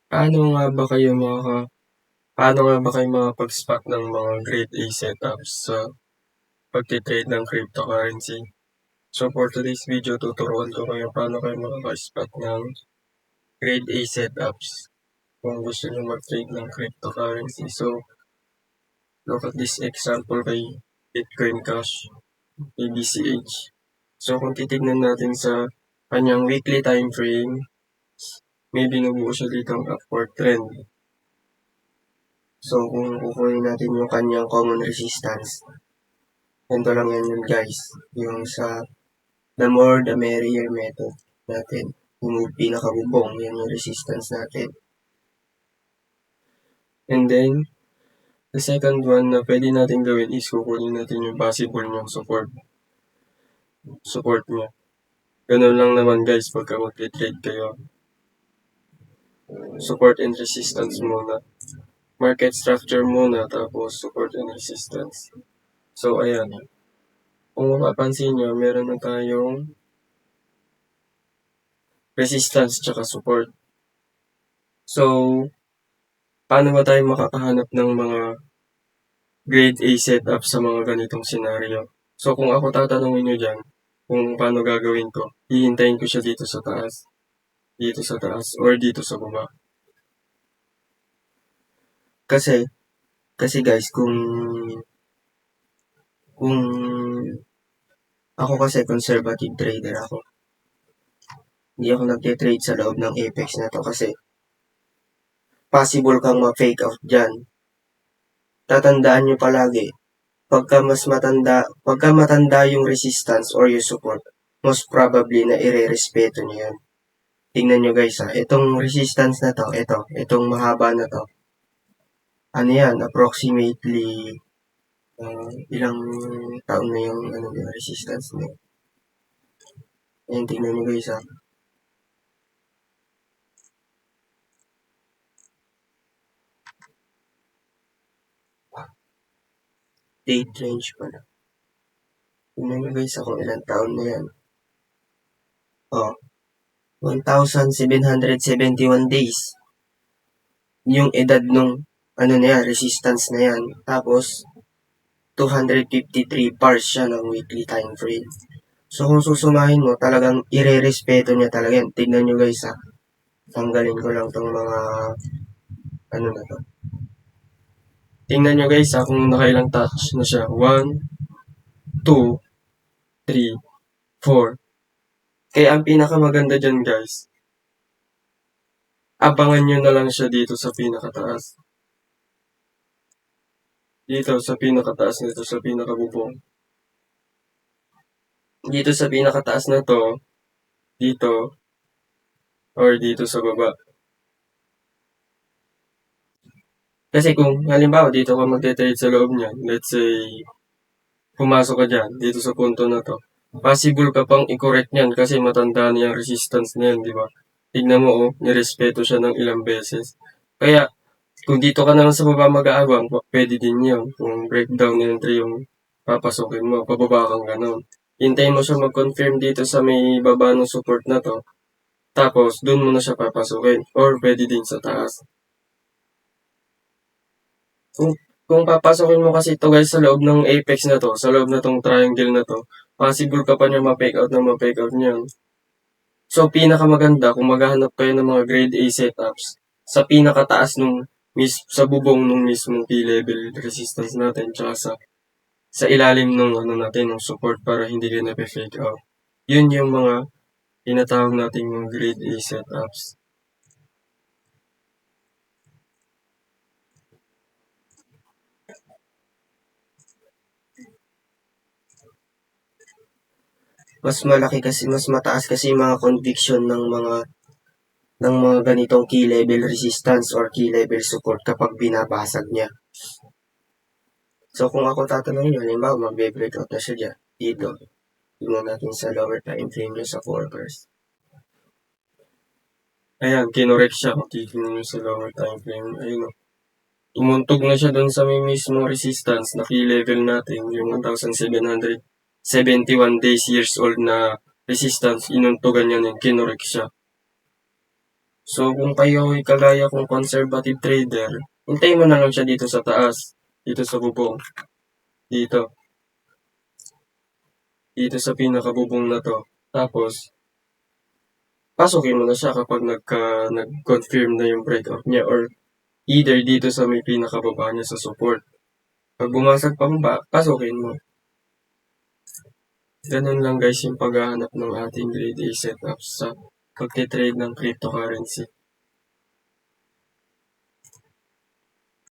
Paano nga ba kayo paano nga ba kayo makapag-spot ng mga grade A setups sa pagte-trade ng cryptocurrency? So for today's video, tuturuan ko kayo paano kayo makaka-spot ng grade A setups kung gusto nyo mag-trade ng cryptocurrency. So look at this example kay Bitcoin Cash, BCH. So kung titignan natin sa kanyang weekly time frame, may binubuo siya dito ang upward trend. So, kung kukunin natin yung kanyang common resistance, ganito lang yan yun guys. Yung sa the more the merrier method natin. Yung pinakabubong, yan yung resistance natin. And then, the second one na pwede natin gawin is kukunin natin yung possible niyang support niya. Ganun lang naman guys pagka mag-trade kayo. Support and resistance muna. Market structure muna, tapos support and resistance. So, ayan. Kung mapapansin nyo, meron na tayong resistance tsaka support. So, paano ba tayo makakahanap ng mga grade A setup sa mga ganitong senaryo? So, kung ako tatanungin nyo dyan, kung paano gagawin ko, hihintayin ko siya dito sa taas, or dito sa baba. Kasi guys, kung ako kasi conservative trader ako. Hindi ako nagte-trade sa loob ng Apex na to kasi possible kang ma-fake out dyan. Tatandaan nyo palagi, pagka matanda yung resistance or yung support, most probably na ire-respeto nyo yan. Tingnan nyo guys ha, itong resistance na to, itong mahaba na to, ano yan, approximately ilang taon na yung resistance na yun. Ayan, tingnan nyo guys ha. Date range pala. Tingnan nyo guys kung ilang taon na yan. 1,771 days. Yung edad nung resistance na yan. Tapos 253 bars siya ng weekly time frame. So kung susumahin mo, talagang ire-respeto niya talaga yan. Tignan nyo guys ha. Tanggalin ko lang tong mga na to. Tingnan nyo guys ha, kung nakailang touch na siya. 1, 2, 3, 4. Kaya ang pinakamaganda dyan guys, abangan nyo na lang siya dito sa pinakataas. Dito sa pinakataas nito, sa pinakabubong. Dito sa pinakataas na to, dito, or dito sa baba. Kasi kung halimbawa dito ka magte-trade sa loob niyan, let's say, pumasok ka dyan, dito sa punto na to, possible ka pang i-correct niyan kasi matanda na yung resistance niyan, di ba? Tignan mo, nirespeto siya ng ilang beses. Kaya, kung dito ka naman sa baba mag-aabang, pwede din yun. Kung breakdown entry yung papasukin mo, pababa kang ganun. Hintayin mo siya mag-confirm dito sa may baba ng support na to. Tapos, dun mo na siya papasukin. Or pwede din sa taas. Kung papasokin mo kasi ito guys sa loob ng apex na to, sa loob na tong triangle na to, possible ka pa niya ma-fake out niyan. So, pinakamaganda kung maghahanap kayo ng mga grade A setups sa pinakataas sa bubong nung mismong P-level resistance natin, tsaka sa ilalim nung ng support para hindi ka na-fake out. Yun yung mga tinatawag nating mga grade A setups. Mas mataas kasi yung mga conviction ng mga ganitong key level resistance or key level support kapag binabasag niya. So kung ako tatanungin nyo, halimbawa magbe-breakout na siya dyan, dito. Tingnan natin sa lower time frame niya sa 4 hours. Ayan, kinorek siya. Kung titignan nyo sa lower time frame, ayun o. Tumuntog na siya dun sa may mismong resistance na key level natin, yung 1,771 days years old na resistance, inuntugan niya na kinorek siya. So, kung kayo ay kagaya kong conservative trader, hintayin mo na lang siya dito sa taas, dito sa bubong, dito, dito sa pinakabubong na to. Tapos, pasukin mo na siya kapag nag-confirm na yung breakout niya or either dito sa may pinakababa niya sa support. Pag bumasag pababa, pasukin mo. Ganun lang guys yung paghahanap ng ating grade A setup sa pagtitrade ng cryptocurrency.